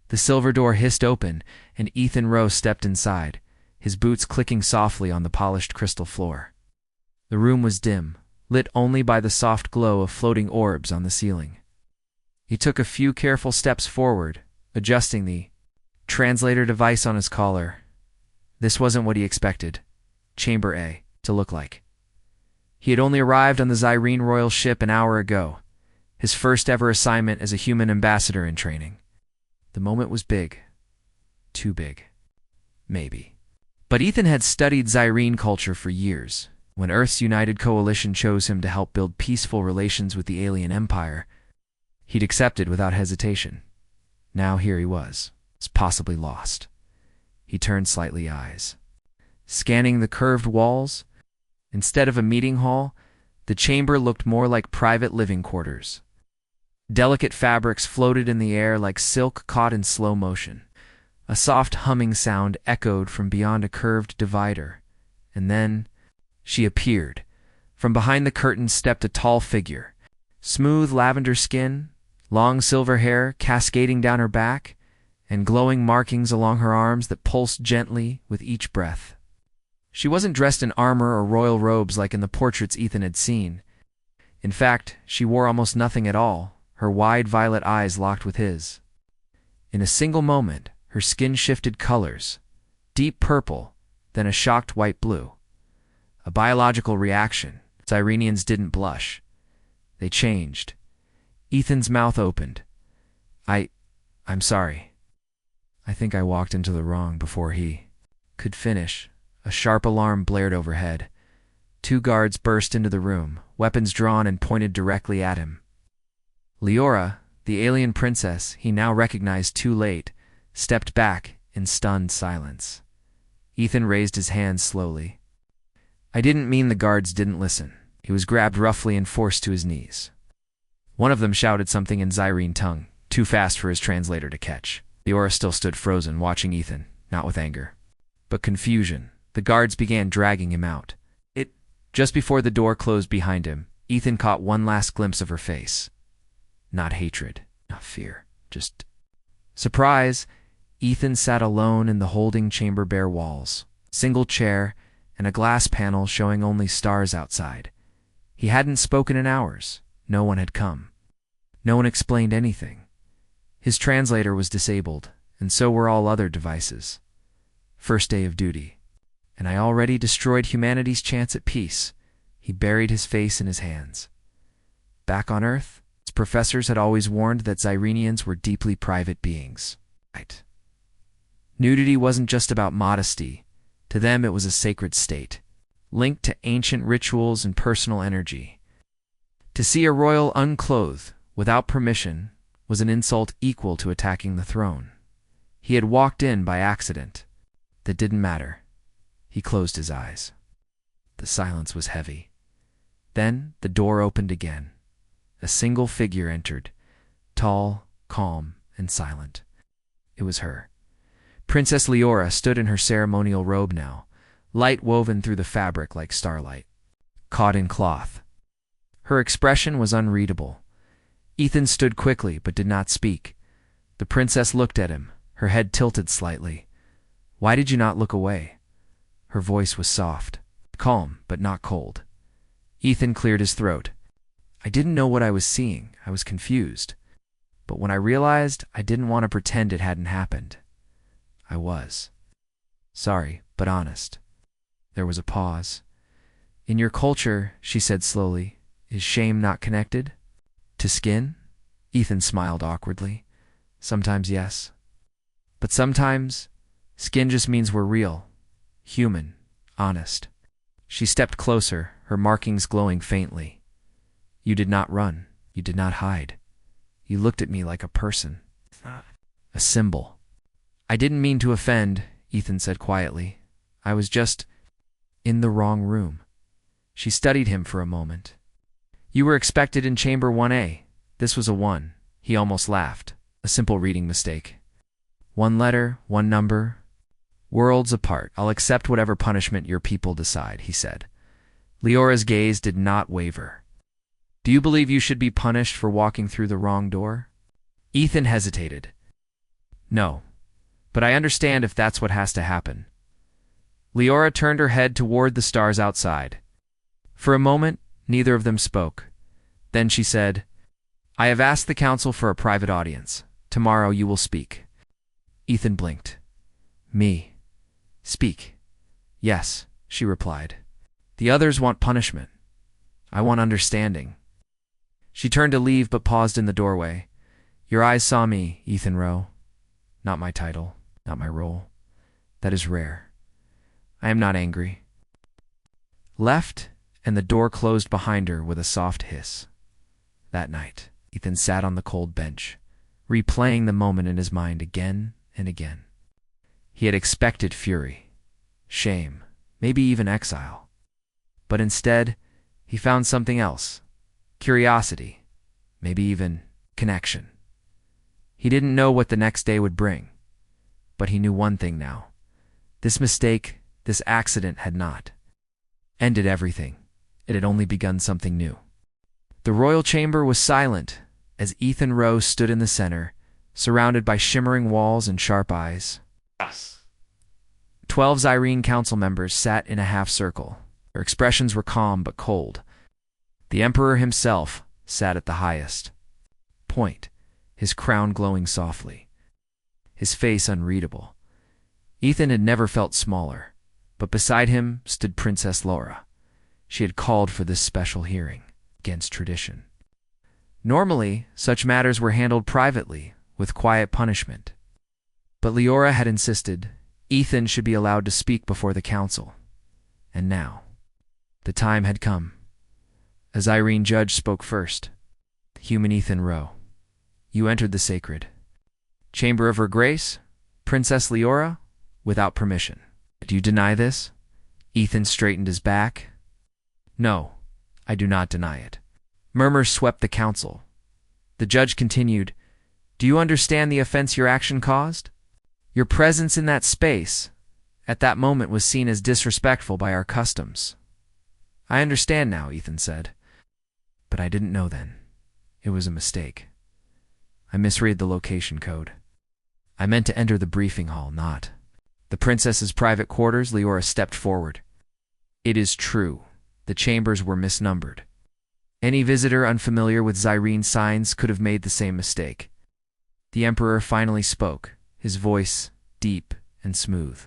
The silver door hissed open, and Ethan Rowe stepped inside, his boots clicking softly on the polished crystal floor. The room was dim, lit only by the soft glow of floating orbs on the ceiling. He took a few careful steps forward, adjusting the translator device on his collar. This wasn't what he expected Chamber A to look like. He had only arrived on the Zyrene Royal ship an hour ago, his first ever assignment as a human ambassador in training. The moment was big. Too big. Maybe. But Ethan had studied Zyrene culture for years. When Earth's United Coalition chose him to help build peaceful relations with the alien empire, he'd accepted without hesitation. Now here he was, possibly lost. He turned slightly eyes. Scanning the curved walls, instead of a meeting hall, the chamber looked more like private living quarters. Delicate fabrics floated in the air like silk caught in slow motion. A soft humming sound echoed from beyond a curved divider, and then she appeared. From behind the curtain stepped a tall figure. Smooth lavender skin, long silver hair cascading down her back, and glowing markings along her arms that pulsed gently with each breath. She wasn't dressed in armor or royal robes like in the portraits Ethan had seen. In fact, she wore almost nothing at all, her wide violet eyes locked with his. In a single moment, her skin shifted colors, deep purple, then a shocked white blue. A biological reaction. Zyrenians didn't blush. They changed. Ethan's mouth opened. I'm sorry. I think I walked into the wrong before he could finish. A sharp alarm blared overhead. 2 guards burst into the room, weapons drawn and pointed directly at him. Leora, the alien princess he now recognized too late, stepped back in stunned silence. Ethan raised his hands slowly. I didn't mean the guards didn't listen. He was grabbed roughly and forced to his knees. One of them shouted something in Zyrene tongue, too fast for his translator to catch. Leora still stood frozen, watching Ethan, not with anger, but confusion. The guards began dragging him out. Just before the door closed behind him, Ethan caught one last glimpse of her face. Not hatred, not fear, just surprise. Ethan sat alone in the holding chamber, bare walls, single chair, and a glass panel showing only stars outside. He hadn't spoken in hours. No one had come. No one explained anything. His translator was disabled, and so were all other devices. First day of duty. And I already destroyed humanity's chance at peace. He buried his face in his hands. Back on Earth, his professors had always warned that Zyrenians were deeply private beings. Right. Nudity wasn't just about modesty. To them it was a sacred state, linked to ancient rituals and personal energy. To see a royal unclothed, without permission, was an insult equal to attacking the throne. He had walked in by accident. That didn't matter. He closed his eyes. The silence was heavy. Then the door opened again. A single figure entered, tall, calm, and silent. It was her. Princess Leora stood in her ceremonial robe now, light woven through the fabric like starlight, caught in cloth. Her expression was unreadable. Ethan stood quickly but did not speak. The princess looked at him, her head tilted slightly. Why did you not look away? Her voice was soft, calm but not cold. Ethan cleared his throat. I didn't know what I was seeing. I was confused. But when I realized, I didn't want to pretend it hadn't happened. I was. Sorry, but honest. There was a pause. In your culture, she said slowly, is shame not connected to skin? Ethan smiled awkwardly. Sometimes yes. But sometimes, skin just means we're real. Human, honest. She stepped closer, her markings glowing faintly. You did not run. You did not hide. You looked at me like a person. A symbol. I didn't mean to offend, Ethan said quietly. I was just in the wrong room. She studied him for a moment. You were expected in Chamber 1A. This was a 1. He almost laughed. A simple reading mistake. 1 letter, 1 number. Worlds apart. I'll accept whatever punishment your people decide, he said. Leora's gaze did not waver. Do you believe you should be punished for walking through the wrong door? Ethan hesitated. No, but I understand if that's what has to happen. Leora turned her head toward the stars outside. For a moment, neither of them spoke. Then she said, I have asked the council for a private audience. Tomorrow you will speak. Ethan blinked. Me? Speak. Yes, she replied. The others want punishment. I want understanding. She turned to leave but paused in the doorway. Your eyes saw me, Ethan Rowe. Not my title, not my role. That is rare. I am not angry. Left, and the door closed behind her with a soft hiss. That night, Ethan sat on the cold bench, replaying the moment in his mind again and again. He had expected fury, shame, maybe even exile. But instead, he found something else. Curiosity, maybe even connection. He didn't know what the next day would bring, but he knew one thing now. This mistake, this accident had not ended everything. It had only begun something new. The royal chamber was silent as Ethan Rowe stood in the center, surrounded by shimmering walls and sharp eyes. 12 Zyrene council members sat in a half-circle. Their expressions were calm but cold. The Emperor himself sat at the highest point, his crown glowing softly, his face unreadable. Ethan had never felt smaller, but beside him stood Princess Laura. She had called for this special hearing, against tradition. Normally, such matters were handled privately, with quiet punishment. But Leora had insisted Ethan should be allowed to speak before the council. And now, the time had come. A Zyrene judge spoke first. Human Ethan Rowe, you entered the sacred chamber of her grace, Princess Leora, without permission. Do you deny this? Ethan straightened his back. No, I do not deny it. Murmurs swept the council. The judge continued, do you understand the offense your action caused? Your presence in that space, at that moment, was seen as disrespectful by our customs. I understand now, Ethan said. But I didn't know then. It was a mistake. I misread the location code. I meant to enter the briefing hall, not the princess's private quarters. Leora stepped forward. It is true. The chambers were misnumbered. Any visitor unfamiliar with Zyrene signs could have made the same mistake. The Emperor finally spoke, his voice deep and smooth.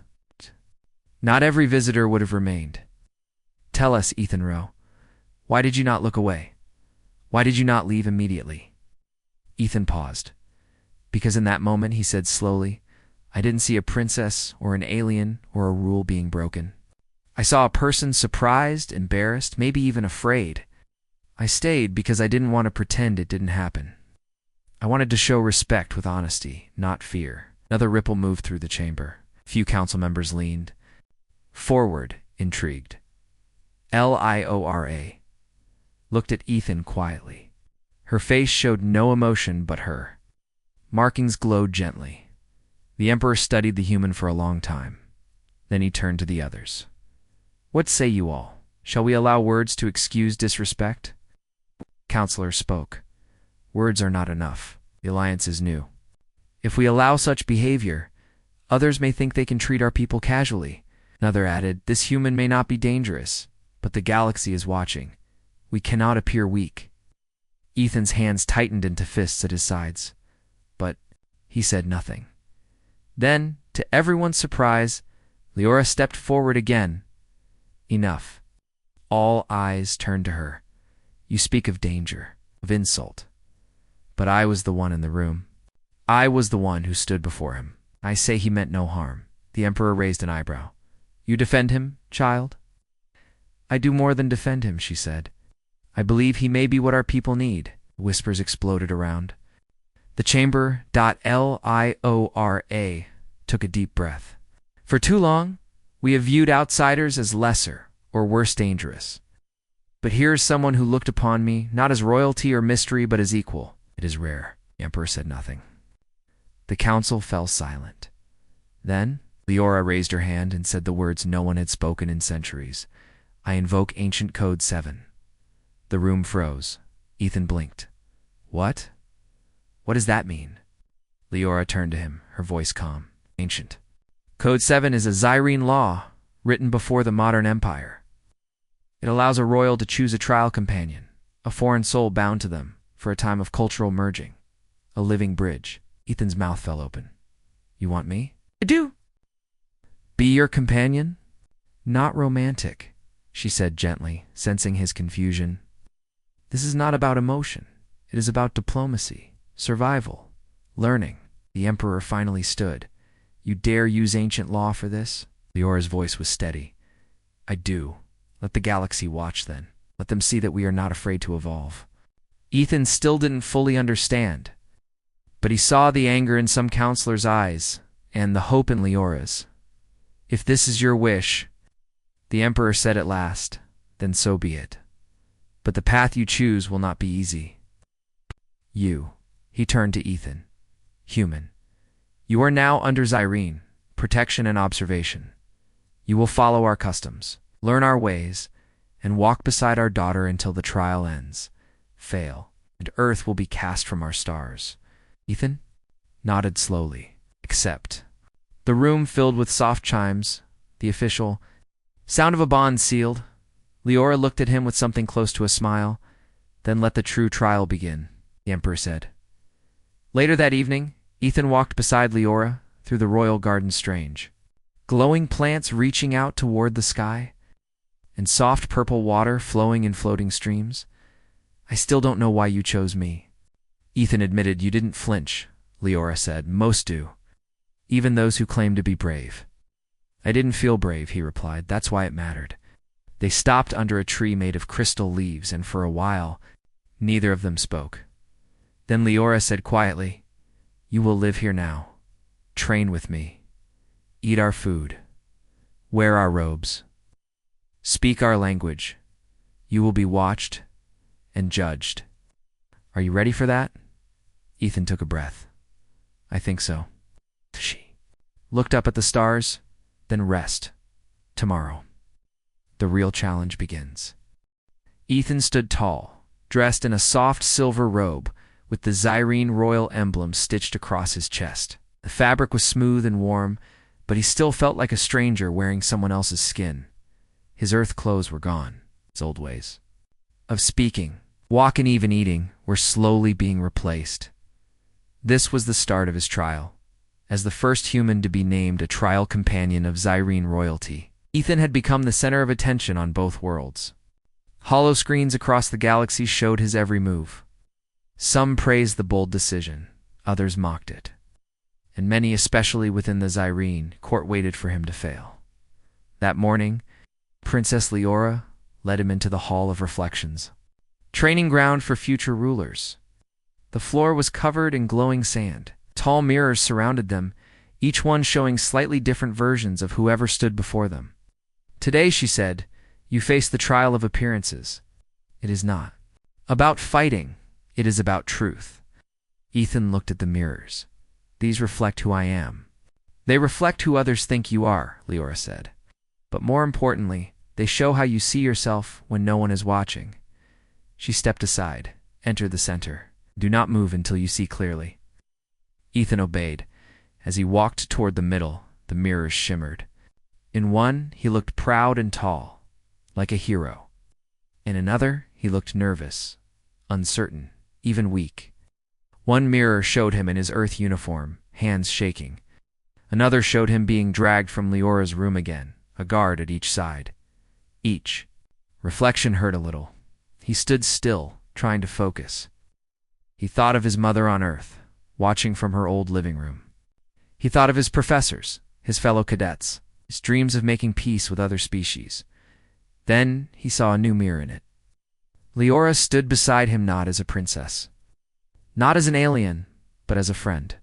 Not every visitor would have remained. Tell us, Ethan Rowe, why did you not look away? Why did you not leave immediately? Ethan paused. Because in that moment, he said slowly, I didn't see a princess or an alien or a rule being broken. I saw a person surprised, embarrassed, maybe even afraid. I stayed because I didn't want to pretend it didn't happen. I wanted to show respect with honesty, not fear. Another ripple moved through the chamber. Few council members leaned forward, intrigued. Liora looked at Ethan quietly. Her face showed no emotion but her. Markings glowed gently. The Emperor studied the human for a long time. Then he turned to the others. What say you all? Shall we allow words to excuse disrespect? Counselor spoke. Words are not enough. The alliance is new. If we allow such behavior, others may think they can treat our people casually. Another added, this human may not be dangerous, but the galaxy is watching. We cannot appear weak. Ethan's hands tightened into fists at his sides, but he said nothing. Then, to everyone's surprise, Leora stepped forward again. Enough. All eyes turned to her. You speak of danger, of insult. But I was the one in the room. I was the one who stood before him. I say he meant no harm. The Emperor raised an eyebrow. You defend him, child? I do more than defend him, she said. I believe he may be what our people need. Whispers exploded around. The chamber Liora took a deep breath. For too long, we have viewed outsiders as lesser or worse dangerous. But here is someone who looked upon me not as royalty or mystery, but as equal. It is rare. The Emperor said nothing. The council fell silent. Then Leora raised her hand and said the words no one had spoken in centuries. I invoke Ancient Code 7. The room froze. Ethan blinked. What? What does that mean? Leora turned to him, her voice calm, ancient. Code 7 is a Zyrene law, written before the modern empire. It allows a royal to choose a trial companion, a foreign soul bound to them, for a time of cultural merging. A living bridge. Ethan's mouth fell open. You want me? I do. Be your companion? Not romantic, she said gently, sensing his confusion. This is not about emotion. It is about diplomacy, survival, learning. The Emperor finally stood. You dare use ancient law for this? Leora's voice was steady. I do. Let the galaxy watch then. Let them see that we are not afraid to evolve. Ethan still didn't fully understand, but he saw the anger in some counselors' eyes and the hope in Leora's. If this is your wish, the Emperor said at last, then so be it. But the path you choose will not be easy. He turned to Ethan. Human. You are now under Zyrene, protection and observation. You will follow our customs, learn our ways, and walk beside our daughter until the trial ends. Fail, and Earth will be cast from our stars. Ethan nodded slowly. Accept. The room filled with soft chimes, the official sound of a bond sealed. Leora looked at him with something close to a smile. Then let the true trial begin, the Emperor said. Later that evening, Ethan walked beside Leora through the royal garden strange. Glowing plants reaching out toward the sky, and soft purple water flowing in floating streams. I still don't know why you chose me. Ethan admitted. You didn't flinch, Leora said. Most do. Even those who claim to be brave. I didn't feel brave, he replied. That's why it mattered. They stopped under a tree made of crystal leaves, and for a while, neither of them spoke. Then Leora said quietly, You will live here now. Train with me. Eat our food. Wear our robes. Speak our language. You will be watched and judged. Are you ready for that? Ethan took a breath. I think so. She looked up at the stars, then rest. Tomorrow. The real challenge begins. Ethan stood tall, dressed in a soft silver robe with the Zyrene royal emblem stitched across his chest. The fabric was smooth and warm, but he still felt like a stranger wearing someone else's skin. His earth clothes were gone, his old ways of speaking, walk and even eating were slowly being replaced. This was the start of his trial. As the first human to be named a trial companion of Zyrene royalty, Ethan had become the center of attention on both worlds. Hollow screens across the galaxy showed his every move. Some praised the bold decision, others mocked it. And many, especially within the Zyrene court, waited for him to fail. That morning, Princess Leora led him into the Hall of Reflections, training ground for future rulers. The floor was covered in glowing sand. Tall mirrors surrounded them, each one showing slightly different versions of whoever stood before them. Today, she said, you face the trial of appearances. It is not about fighting. It is about truth. Ethan looked at the mirrors. These reflect who I am. They reflect who others think you are, Leora said. But more importantly, they show how you see yourself when no one is watching. She stepped aside, entered the center. Do not move until you see clearly. Ethan obeyed. As he walked toward the middle, the mirrors shimmered. In one, he looked proud and tall, like a hero. In another, he looked nervous, uncertain, even weak. One mirror showed him in his Earth uniform, hands shaking. Another showed him being dragged from Leora's room again, a guard at each side. Each reflection hurt a little. He stood still, trying to focus. He thought of his mother on Earth, watching from her old living room. He thought of his professors, his fellow cadets, his dreams of making peace with other species. Then he saw a new mirror in it. Leora stood beside him, not as a princess, not as an alien, but as a friend.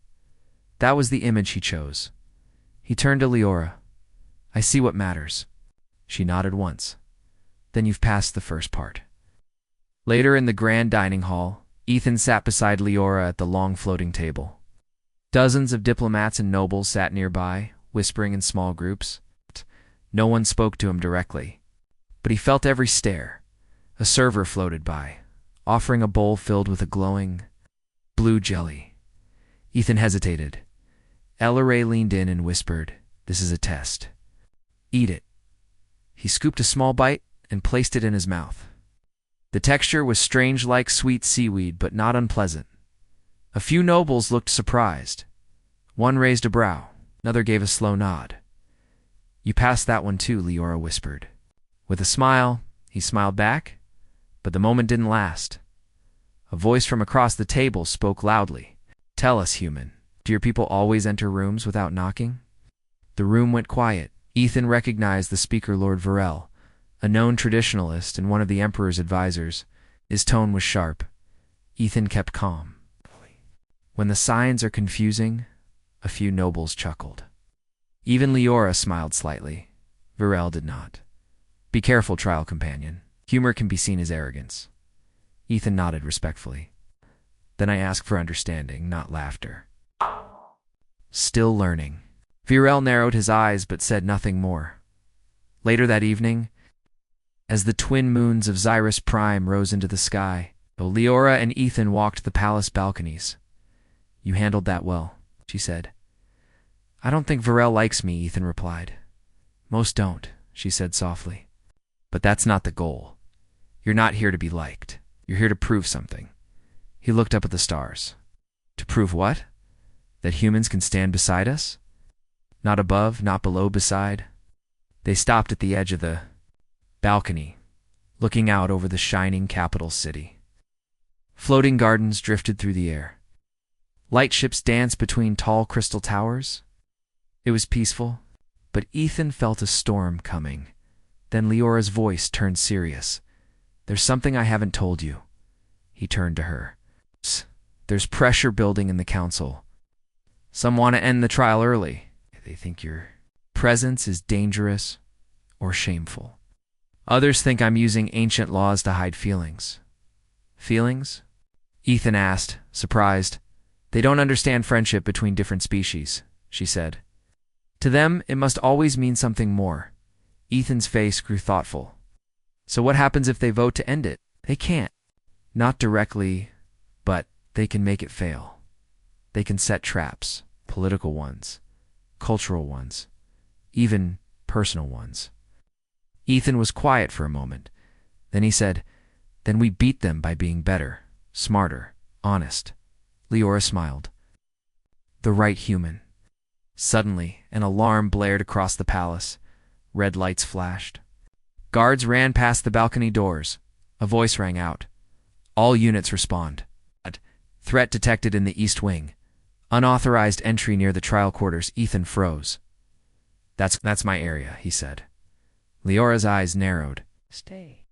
That was the image he chose. He turned to Leora. I see what matters. She nodded once. Then you've passed the first part. Later in the grand dining hall, Ethan sat beside Leora at the long floating table. Dozens of diplomats and nobles sat nearby, whispering in small groups. No one spoke to him directly, but he felt every stare. A server floated by, offering a bowl filled with a glowing blue jelly. Ethan hesitated. Ella Ray leaned in and whispered, "This is a test. Eat it." He scooped a small bite and placed it in his mouth. The texture was strange like sweet seaweed, but not unpleasant. A few nobles looked surprised. One raised a brow, another gave a slow nod. "You passed that one too," Leora whispered. With a smile, he smiled back, but the moment didn't last. A voice from across the table spoke loudly. "Tell us, human, do your people always enter rooms without knocking?" The room went quiet. Ethan recognized the speaker, Lord Varel, a known traditionalist and one of the Emperor's advisors. His tone was sharp. Ethan kept calm. When the signs are confusing, a few nobles chuckled. Even Leora smiled slightly. Varel did not. "Be careful, trial companion. Humor can be seen as arrogance." Ethan nodded respectfully. "Then I ask for understanding, not laughter." Still learning. Varel narrowed his eyes but said nothing more. Later that evening, as the twin moons of Xyrus Prime rose into the sky, Leora and Ethan walked the palace balconies. "You handled that well," she said. "I don't think Varel likes me," Ethan replied. "Most don't," she said softly. "But that's not the goal. You're not here to be liked. You're here to prove something." He looked up at the stars. "To prove what? That humans can stand beside us? Not above, not below, beside?" They stopped at the edge of the balcony, looking out over the shining capital city. Floating gardens drifted through the air. Lightships danced between tall crystal towers. It was peaceful, but Ethan felt a storm coming. Then Leora's voice turned serious. "There's something I haven't told you." He turned to her. "There's pressure building in the council. Some want to end the trial early. They think your presence is dangerous or shameful. Others think I'm using ancient laws to hide feelings." "Feelings?" Ethan asked, surprised. "They don't understand friendship between different species," she said. "To them, it must always mean something more." Ethan's face grew thoughtful. "So what happens if they vote to end it?" "They can't. Not directly, but they can make it fail. They can set traps, political ones, cultural ones, even personal ones." Ethan was quiet for a moment. Then he said, "Then we beat them by being better, smarter, honest." Leora smiled. "The right human." Suddenly, an alarm blared across the palace. Red lights flashed. Guards ran past the balcony doors. A voice rang out. "All units respond. Threat detected in the East Wing. Unauthorized entry near the trial quarters." Ethan froze. That's my area," he said. Leora's eyes narrowed. "Stay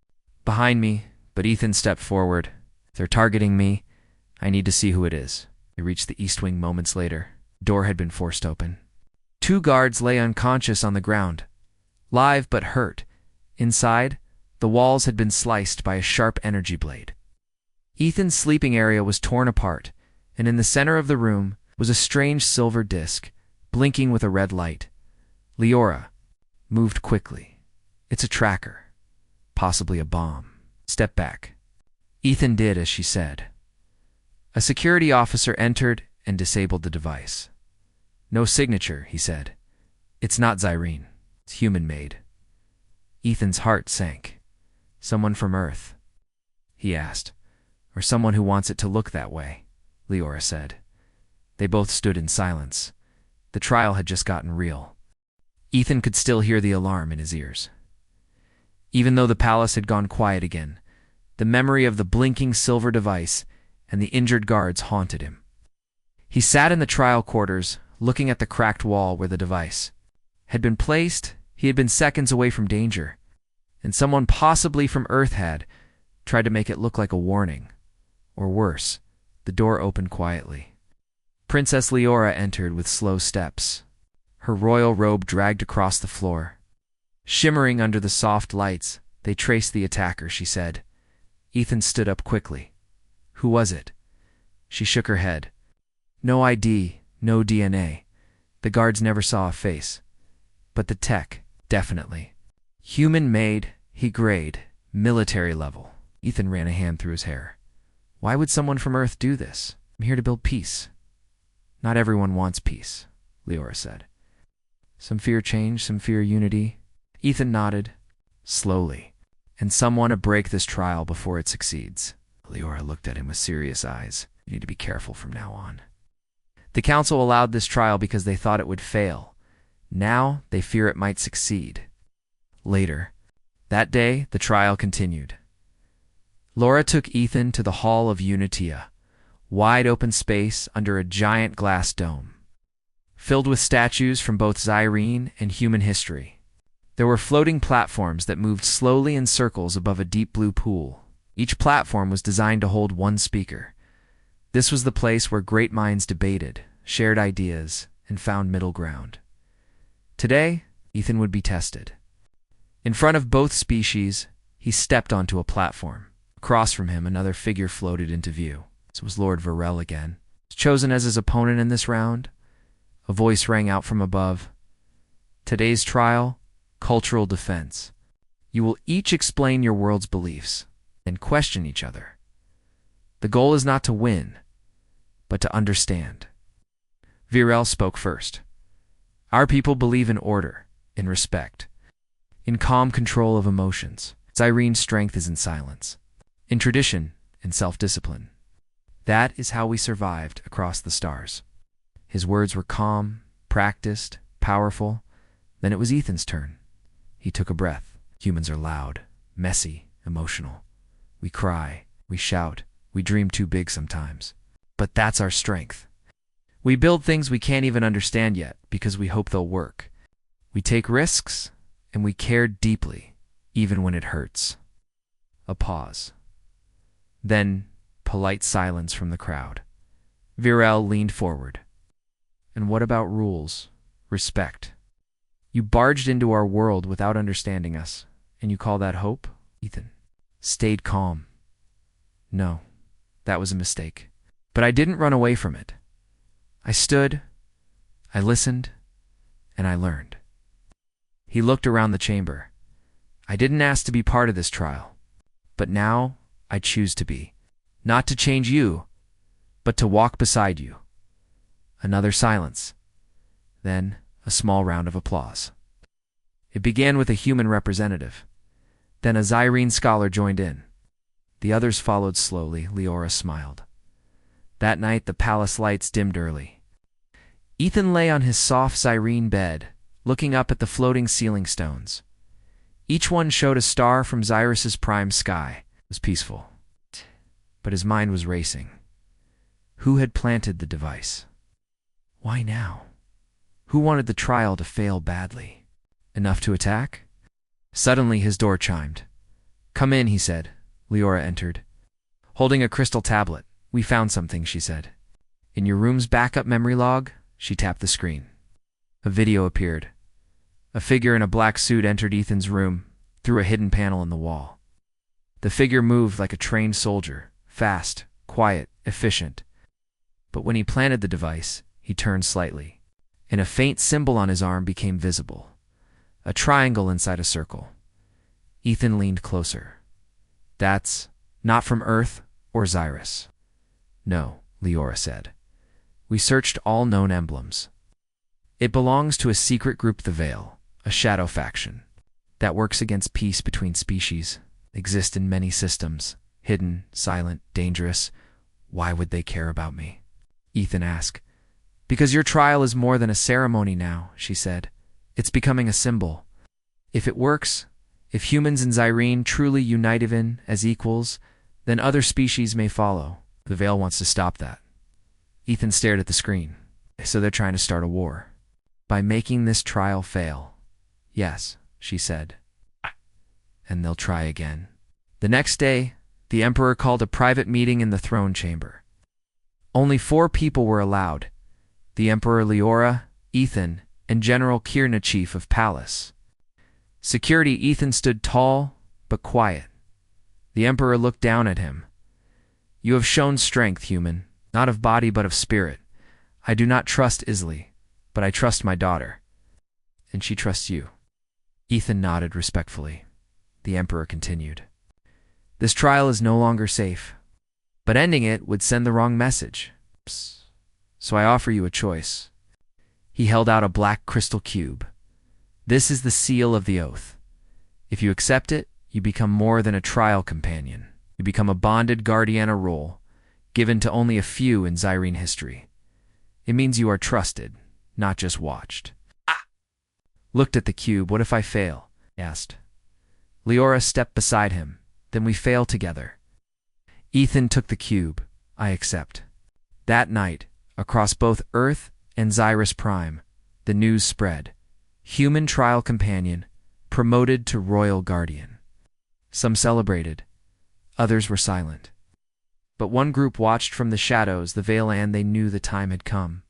behind me," but Ethan stepped forward. "If they're targeting me, I need to see who it is." They reached the East Wing moments later. Door had been forced open. 2 guards lay unconscious on the ground, live but hurt. Inside, the walls had been sliced by a sharp energy blade. Ethan's sleeping area was torn apart, and in the center of the room was a strange silver disc, blinking with a red light. Leora moved quickly. "It's a tracker. Possibly a bomb." "Step back." Ethan did as she said. A security officer entered and disabled the device. "No signature," he said. "It's not Xyrene. It's human-made." Ethan's heart sank. "Someone from Earth?" he asked. "Or someone who wants it to look that way," Leora said. They both stood in silence. The trial had just gotten real. Ethan could still hear the alarm in his ears. Even though the palace had gone quiet again, the memory of the blinking silver device and the injured guards haunted him. He sat in the trial quarters, looking at the cracked wall where the device had been placed. He had been seconds away from danger, and someone possibly from Earth had tried to make it look like a warning. Or worse, the door opened quietly. Princess Leora entered with slow steps. Her royal robe dragged across the floor. Shimmering under the soft lights, they traced the attacker, she said. Ethan stood up quickly. "Who was it?" She shook her head. "No ID, no DNA. The guards never saw a face. But the tech, definitely. Human-made, he grade, military level." Ethan ran a hand through his hair. "Why would someone from Earth do this? I'm here to build peace." Not everyone wants peace, Leora said. Some fear change, some fear unity. Ethan nodded, slowly. And some want to break this trial before it succeeds. Leora looked at him with serious eyes. You need to be careful from now on. The council allowed this trial because they thought it would fail. Now they fear it might succeed. Later, that day, the trial continued. Laura took Ethan to the Hall of Unitia, wide open space under a giant glass dome, filled with statues from both Zyrene and human history. There were floating platforms that moved slowly in circles above a deep blue pool. Each platform was designed to hold one speaker. This was the place where great minds debated, shared ideas, and found middle ground. Today, Ethan would be tested. In front of both species, he stepped onto a platform. Across from him, another figure floated into view. This was Lord Varel again. Chosen as his opponent in this round, a voice rang out from above. Today's trial, cultural defense. You will each explain your world's beliefs and question each other. The goal is not to win, but to understand. Varel spoke first. Our people believe in order, in respect, in calm control of emotions. Zyrene's strength is in silence, in tradition, in self-discipline. That is how we survived across the stars. His words were calm, practiced, powerful. Then it was Ethan's turn. He took a breath. Humans are loud, messy, emotional. We cry, we shout, we dream too big sometimes. But that's our strength. We build things we can't even understand yet because we hope they'll work. We take risks, and we care deeply, even when it hurts. A pause. Then, polite silence from the crowd. Varel leaned forward. And what about rules? Respect. You barged into our world without understanding us, and you call that hope? Ethan stayed calm. No, that was a mistake. But I didn't run away from it. I stood, I listened, and I learned. He looked around the chamber. I didn't ask to be part of this trial, but now I choose to be. Not to change you, but to walk beside you. Another silence. Then a small round of applause. It began with a human representative. Then a Zyrene scholar joined in. The others followed slowly. Leora smiled. That night the palace lights dimmed early. Ethan lay on his soft Zyrene bed, looking up at the floating ceiling stones. Each one showed a star from Zyrus's prime sky. It was peaceful. But his mind was racing. Who had planted the device? Why now? Who wanted the trial to fail badly? Enough to attack? Suddenly his door chimed. Come in, he said. Leora entered. Holding a crystal tablet. We found something, she said. In your room's backup memory log? She tapped the screen. A video appeared. A figure in a black suit entered Ethan's room, through a hidden panel in the wall. The figure moved like a trained soldier, fast, quiet, efficient. But when he planted the device, he turned slightly, and a faint symbol on his arm became visible. A triangle inside a circle. Ethan leaned closer. That's not from Earth or Zyrus. No, Leora said. We searched all known emblems. It belongs to a secret group, the Veil, a shadow faction, that works against peace between species, exist in many systems, hidden, silent, dangerous. Why would they care about me? Ethan asked. Because your trial is more than a ceremony now, she said. It's becoming a symbol. If it works, if humans and Zyrene truly unite even as equals, then other species may follow. The Veil wants to stop that. Ethan stared at the screen. So they're trying to start a war. By making this trial fail. Yes, she said. And they'll try again. The next day, the Emperor called a private meeting in the throne chamber. Only 4 people were allowed. The Emperor Leora, Ethan, and General Kirna, chief of palace. Security. Ethan stood tall, but quiet. The Emperor looked down at him. You have shown strength, human, not of body but of spirit. I do not trust Isley, but I trust my daughter. And she trusts you. Ethan nodded respectfully. The Emperor continued. This trial is no longer safe, but ending it would send the wrong message. Psst. so I offer you a choice. He held out a black crystal cube. This is the seal of the oath. If you accept it, you become more than a trial companion. You become a bonded guardiana role, given to only a few in Zyrene history. It means you are trusted, not just watched. Looked at the cube. What if I fail? He asked. Leora stepped beside him. Then we fail together. Ethan took the cube. I accept. That night, across both Earth and Zyrus Prime, the news spread. Human trial companion, promoted to royal guardian. Some celebrated. Others were silent. But one group watched from the shadows the veil, and they knew the time had come.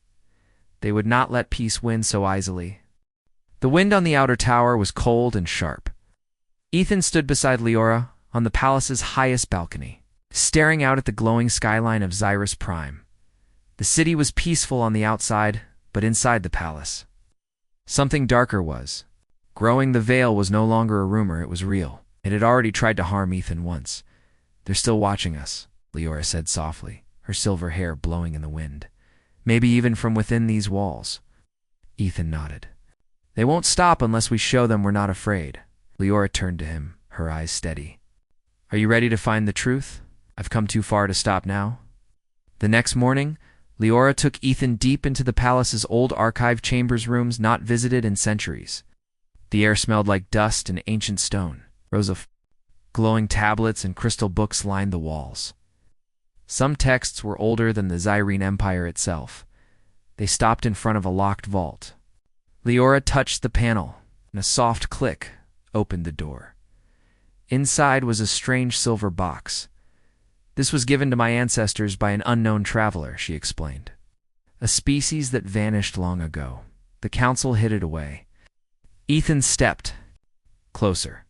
They would not let peace win so easily. The wind on the outer tower was cold and sharp. Ethan stood beside Leora on the palace's highest balcony, staring out at the glowing skyline of Zyrus Prime. The city was peaceful on the outside, but inside the palace, something darker was. Growing. The veil was no longer a rumor, it was real. It had already tried to harm Ethan once. They're still watching us, Leora said softly, her silver hair blowing in the wind. Maybe even from within these walls. Ethan nodded. They won't stop unless we show them we're not afraid. Leora turned to him, her eyes steady. Are you ready to find the truth? I've come too far to stop now. The next morning, Leora took Ethan deep into the palace's old archive chambers, rooms not visited in centuries. The air smelled like dust and ancient stone. Rows of glowing tablets and crystal books lined the walls. Some texts were older than the Zyrene Empire itself. They stopped in front of a locked vault. Leora touched the panel, and a soft click opened the door. Inside was a strange silver box. This was given to my ancestors by an unknown traveler, she explained. A species that vanished long ago. The council hid it away. Ethan stepped closer.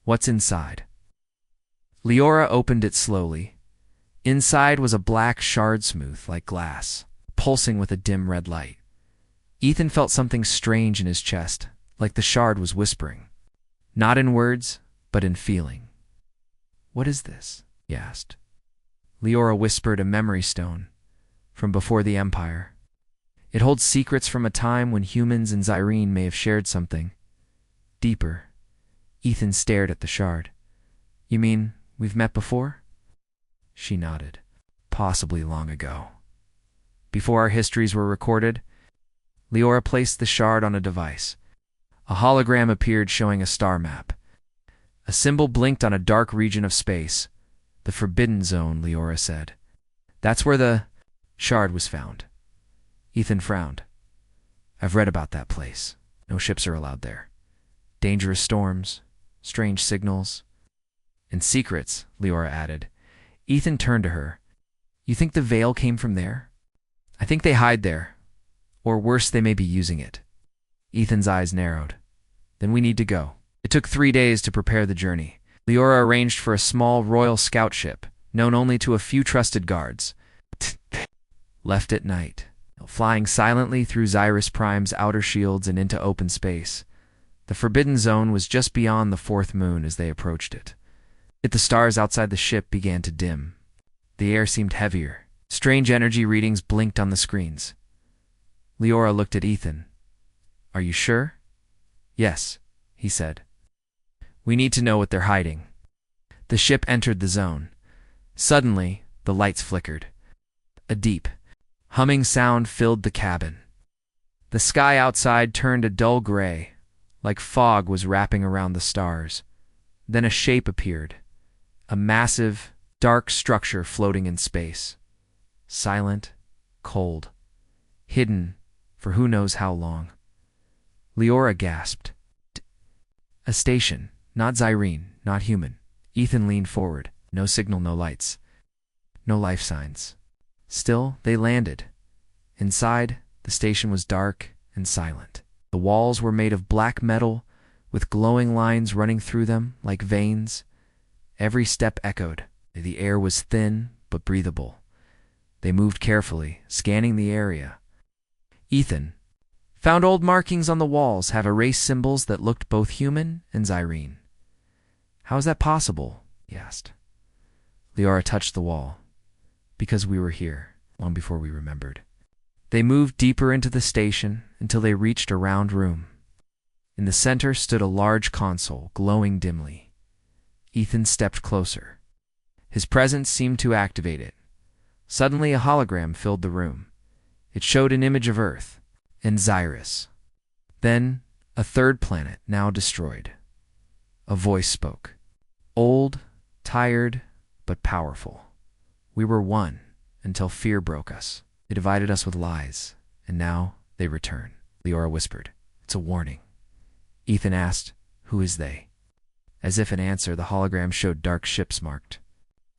What's inside? Leora opened it slowly. Inside was a black shard, smooth like glass, pulsing with a dim red light. Ethan felt something strange in his chest, like the shard was whispering. Not in words, but in feeling. What is this? He asked. Leora whispered, a memory stone from before the Empire. It holds secrets from a time when humans and Zyrene may have shared something deeper. Ethan stared at the shard. You mean we've met before? She nodded. Possibly long ago. Before our histories were recorded, Leora placed the shard on a device. A hologram appeared showing a star map. A symbol blinked on a dark region of space. The Forbidden Zone, Leora said. That's where the shard was found. Ethan frowned. I've read about that place. No ships are allowed there. Dangerous storms, strange signals, and secrets, Leora added. Ethan turned to her. You think the veil came from there? I think they hide there. Or worse, they may be using it. Ethan's eyes narrowed. Then we need to go. It took 3 days to prepare the journey. Leora arranged for a small royal scout ship, known only to a few trusted guards. Left at night, flying silently through Zyrus Prime's outer shields and into open space. The Forbidden Zone was just beyond the fourth moon as they approached it. The stars outside the ship began to dim. The air seemed heavier. Strange energy readings blinked on the screens. Leora looked at Ethan. Are you sure? Yes, he said. We need to know what they're hiding. The ship entered the zone. Suddenly, the lights flickered. A deep, humming sound filled the cabin. The sky outside turned a dull gray, like fog was wrapping around the stars. Then a shape appeared. A massive, dark structure floating in space. Silent, cold, hidden for who knows how long. Leora gasped. A station, not Zyrene, not human. Ethan leaned forward. No signal, no lights. No life signs. Still, they landed. Inside, the station was dark and silent. The walls were made of black metal, with glowing lines running through them like veins. Every step echoed. The air was thin but breathable. They moved carefully, scanning the area. Ethan found old markings on the walls have erased symbols that looked both human and Zyrene. How is that possible? He asked. Leora touched the wall. Because we were here, long before we remembered. They moved deeper into the station until they reached a round room. In the center stood a large console, glowing dimly. Ethan stepped closer. His presence seemed to activate it. Suddenly a hologram filled the room. It showed an image of Earth and Xyrus. Then a third planet, now destroyed. A voice spoke. Old, tired, but powerful. We were one until fear broke us. They divided us with lies, and now they return. Leora whispered. It's a warning. Ethan asked, who is they? As if in answer, the hologram showed dark ships marked.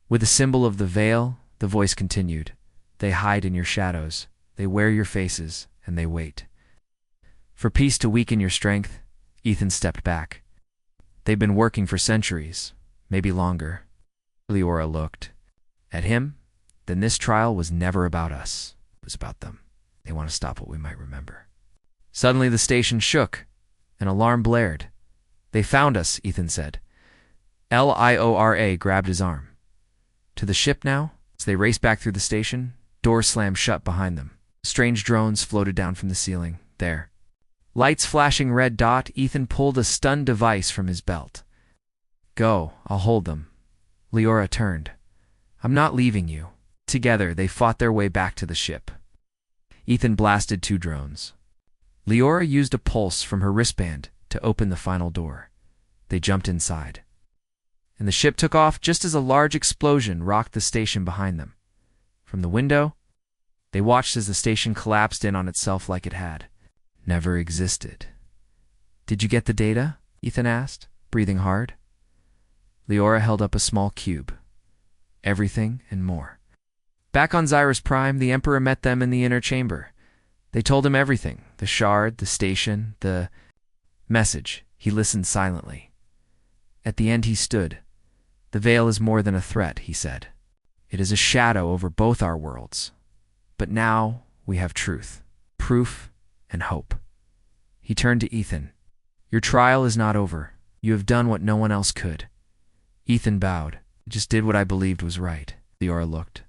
With the symbol of the veil, the voice continued. They hide in your shadows. They wear your faces, and they wait. For peace to weaken your strength, Ethan stepped back. They've been working for centuries, maybe longer. Leora looked at him. Then this trial was never about us. It was about them. They want to stop what we might remember. Suddenly the station shook. An alarm blared. They found us, Ethan said. Liora grabbed his arm. To the ship now? As they raced back through the station, doors slammed shut behind them. Strange drones floated down from the ceiling. There. Lights flashing red dot, Ethan pulled a stun device from his belt. Go, I'll hold them. Leora turned. I'm not leaving you. Together, they fought their way back to the ship. Ethan blasted 2 drones. Leora used a pulse from her wristband to open the final door. They jumped inside. And the ship took off just as a large explosion rocked the station behind them. From the window, they watched as the station collapsed in on itself like it had never existed. Did you get the data? Ethan asked, breathing hard. Leora held up a small cube. Everything and more. Back on Xyrus Prime, the Emperor met them in the inner chamber. They told him everything, the shard, the station, the message. He listened silently. At the end he stood. The veil is more than a threat, he said. It is a shadow over both our worlds. But now we have truth, proof, and hope. He turned to Ethan. Your trial is not over. You have done what no one else could. Ethan bowed. I just did what I believed was right. Leora looked.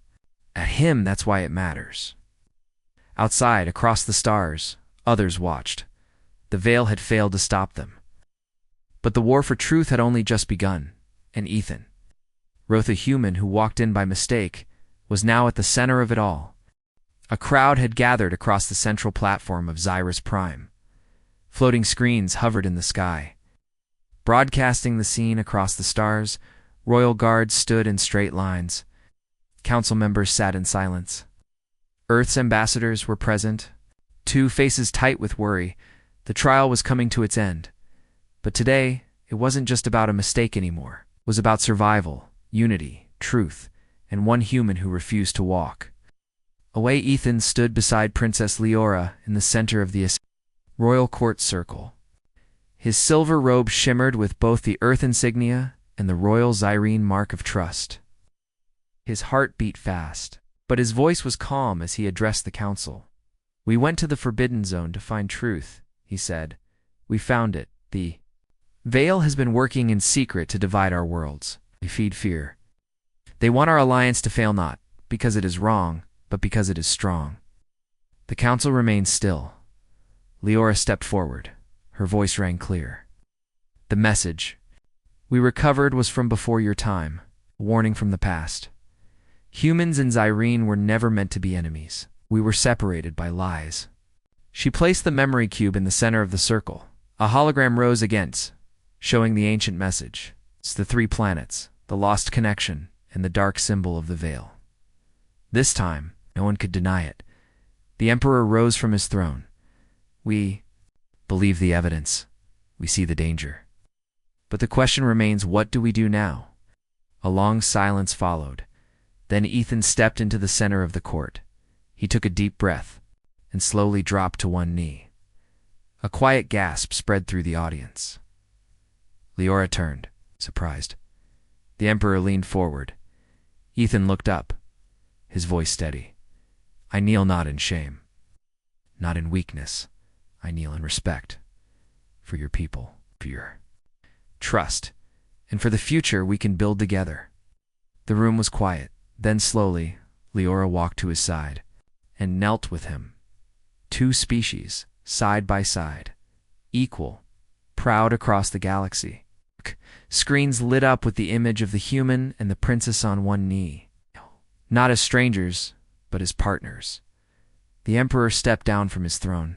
At him, that's why it matters. Outside, across the stars, others watched. The veil had failed to stop them. But the war for truth had only just begun, and Ethan, Roth, a human who walked in by mistake, was now at the center of it all. A crowd had gathered across the central platform of Xyrus Prime. Floating screens hovered in the sky. Broadcasting the scene across the stars, royal guards stood in straight lines. Council members sat in silence. Earth's ambassadors were present, 2 faces tight with worry. The trial was coming to its end. But today, it wasn't just about a mistake anymore. It was about survival, unity, truth, and one human who refused to walk. Away Ethan stood beside Princess Leora in the center of the royal court circle. His silver robe shimmered with both the Earth insignia and the royal Xyrene mark of trust. His heart beat fast, but his voice was calm as he addressed the council. We went to the Forbidden Zone to find truth, he said. We found it. The veil has been working in secret to divide our worlds. They feed fear. They want our alliance to fail not because it is wrong, but because it is strong. The council remained still. Leora stepped forward. Her voice rang clear. The message we recovered was from before your time, a warning from the past. Humans and Xyrene were never meant to be enemies. We were separated by lies. She placed the memory cube in the center of the circle. A hologram rose against, showing the ancient message. It's the 3 planets, the lost connection, and the dark symbol of the veil. This time, no one could deny it. The Emperor rose from his throne. We believe the evidence. We see the danger. But the question remains, what do we do now? A long silence followed. Then Ethan stepped into the center of the court. He took a deep breath and slowly dropped to one knee. A quiet gasp spread through the audience. Leora turned, surprised. The Emperor leaned forward. Ethan looked up, his voice steady. I kneel not in shame, not in weakness. I kneel in respect for your people, for your trust, and for the future we can build together. The room was quiet. Then slowly, Leora walked to his side and knelt with him Two species, side by side, equal, proud across the galaxy. Screens lit up with the image of the human and the princess on one knee. Not as strangers, but as partners. The Emperor stepped down from his throne.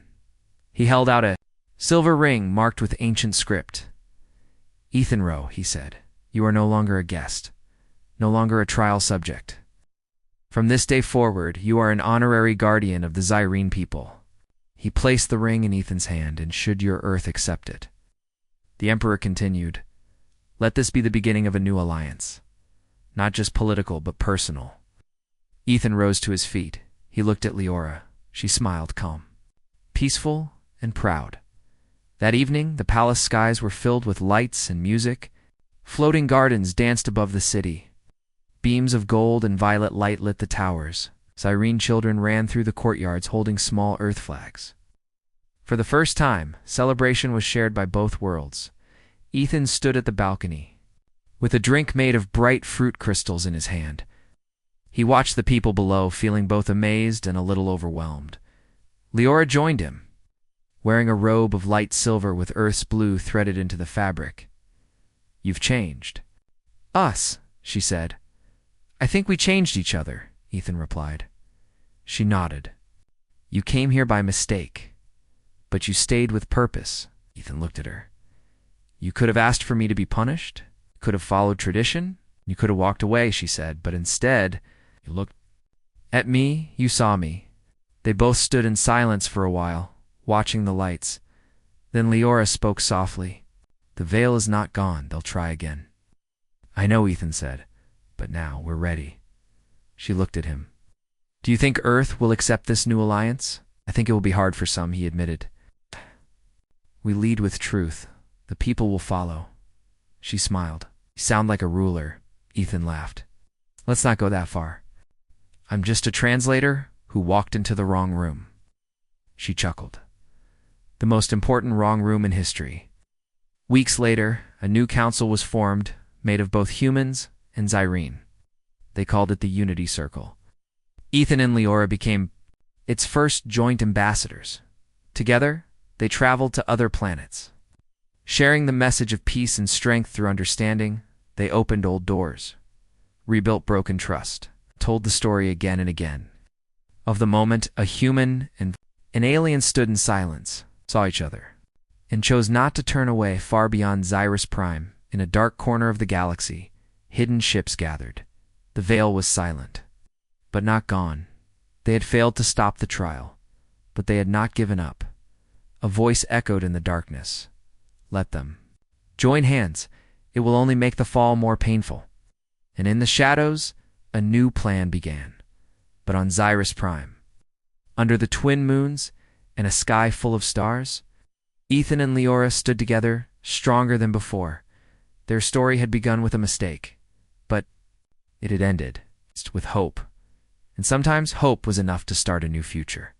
He held out a silver ring marked with ancient script. "Ethan Rowe," he said, "you are no longer a guest, no longer a trial subject. From this day forward, you are an honorary guardian of the Zyrene people." He placed the ring in Ethan's hand, and should your Earth accept it. The Emperor continued, "Let this be the beginning of a new alliance. Not just political, but personal." Ethan rose to his feet. He looked at Leora. She smiled, calm, peaceful, and proud. That evening, the palace skies were filled with lights and music. Floating gardens danced above the city. Beams of gold and violet light lit the towers. Zyrene children ran through the courtyards holding small Earth flags. For the first time, celebration was shared by both worlds. Ethan stood at the balcony, with a drink made of bright fruit crystals in his hand. He watched the people below, feeling both amazed and a little overwhelmed. Leora joined him, wearing a robe of light silver with Earth's blue threaded into the fabric. "You've changed." "Us," she said. "I think we changed each other," Ethan replied. She nodded. "You came here by mistake, but you stayed with purpose." Ethan looked at her. "You could have asked for me to be punished, could have followed tradition, you could have walked away," she said, "but instead, you looked at me, you saw me." They both stood in silence for a while, watching the lights. Then Leora spoke softly. "The veil is not gone, they'll try again." "I know," Ethan said, "but now we're ready." She looked at him. "Do you think Earth will accept this new alliance?" "I think it will be hard for some," he admitted. "We lead with truth. The people will follow." She smiled. "You sound like a ruler," Ethan laughed. "Let's not go that far. I'm just a translator who walked into the wrong room." She chuckled. "The most important wrong room in history." Weeks later, a new council was formed, made of both humans and Zyrene. They called it the Unity Circle. Ethan and Leora became its first joint ambassadors. Together, they traveled to other planets. Sharing the message of peace and strength through understanding, they opened old doors, rebuilt broken trust, told the story again and again of the moment a human and an alien stood in silence, saw each other, and chose not to turn away. Far beyond Zyrus Prime, in a dark corner of the galaxy, hidden ships gathered. The veil was silent, but not gone. They had failed to stop the trial, but they had not given up. A voice echoed in the darkness. "Let them. Join hands. It will only make the fall more painful." And in the shadows, a new plan began. But on Zyrus Prime, under the twin moons and a sky full of stars, Ethan and Leora stood together, stronger than before. Their story had begun with a mistake, but it had ended with hope. And sometimes hope was enough to start a new future.